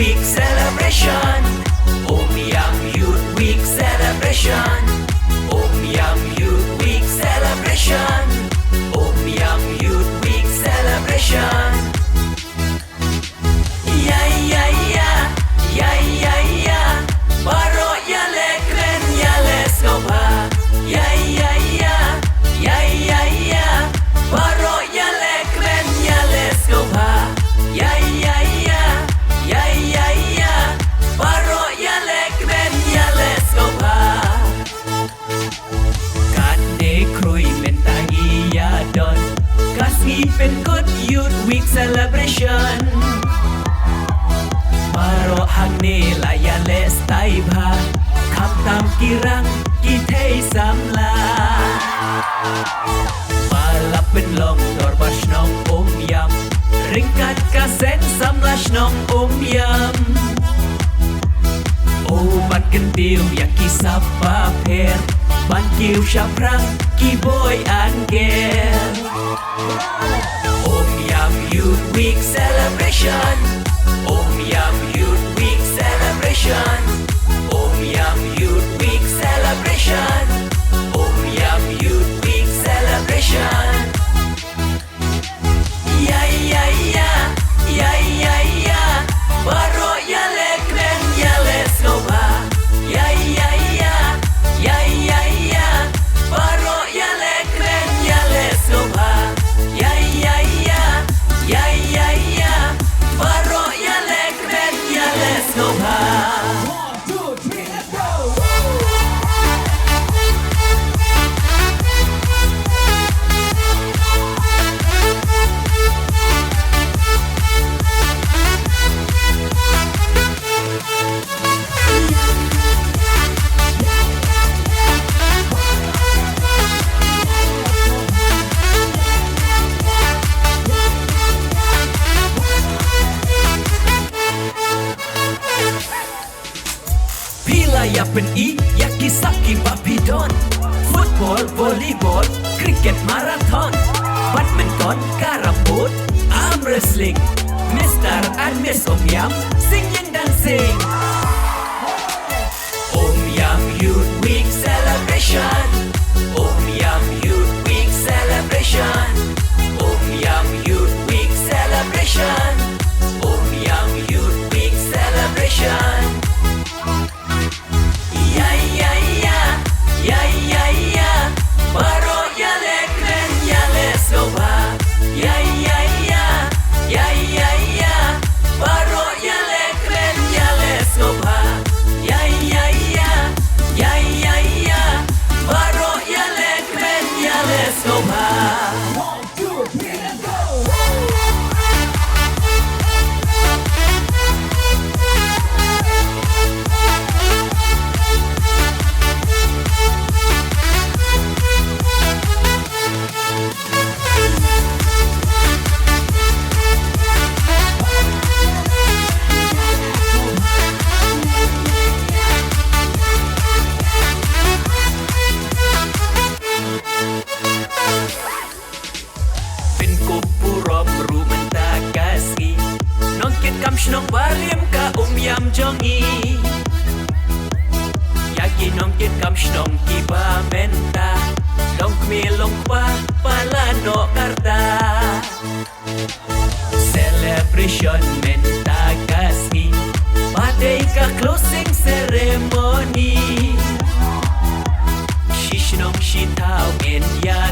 Week celebration. Yam Youth Week celebration. Yam Youth Week celebration. Yam Youth Week celebration. Yeah, yeah, yeah, yeah, yeah, yeah. Baro ya lekren ya let's go ba. Yeah, yeah, yeah, yeah, yeah, yeah. Baro ya lekren ya let's go ba. Yeah, yeah, yeah, yeah, yeah, yeah. Baro ya lekren ya let's go ba. Kade krui mentangi ya don. Kasih pen good Youth Week celebration. Baro hang ne la ya let's tai ba. Kham tam kirang ki thei samla. Balap pen long dor ba shnong yam. Ringkat kasen samla shnong yam. Ban kentiu ya kisah paper. Ban kiu syaprang ki boy angel. Yam Youth Week celebration. Yam Youth Week celebration. Yam Youth Week celebration. Yam Youth Week celebration. Yeah, yeah, yeah, yeah, yeah, yeah. Baro ya lekren ya let's go ba. Yeah, yeah, yeah, yeah, yeah, yeah. Baro ya lekren ya let's go ba. Yeah, yeah, yeah, yeah, yeah, yeah. Baro ya lekren ya let's go ba. Ya pen ya kisaki papidon. Football, volleyball, cricket marathon, badminton, karambut, arm wrestling. Mr. and Miss Yam singing dancing. Yam Youth Week celebration. Yam Youth Week celebration. Yam Youth Week celebration. Yam Youth Week celebration. Yeah, yeah, yeah, yeah, yeah, yeah. Baro ya lekren ya let's go ba. Yeah, yeah, yeah, yeah, yeah, yeah. Baro ya lekren ya let's go ba. Yeah, yeah, yeah, yeah, yeah, yeah. Baro ya lekren ya let's go ba. Nong bariem ka yam jongi. Yagi nong kit kam shnong ki ba menta. Long kmi long pa palano karta. Celebration menta kasi. Padey ka closing ceremony. Shishnong shitaw en ya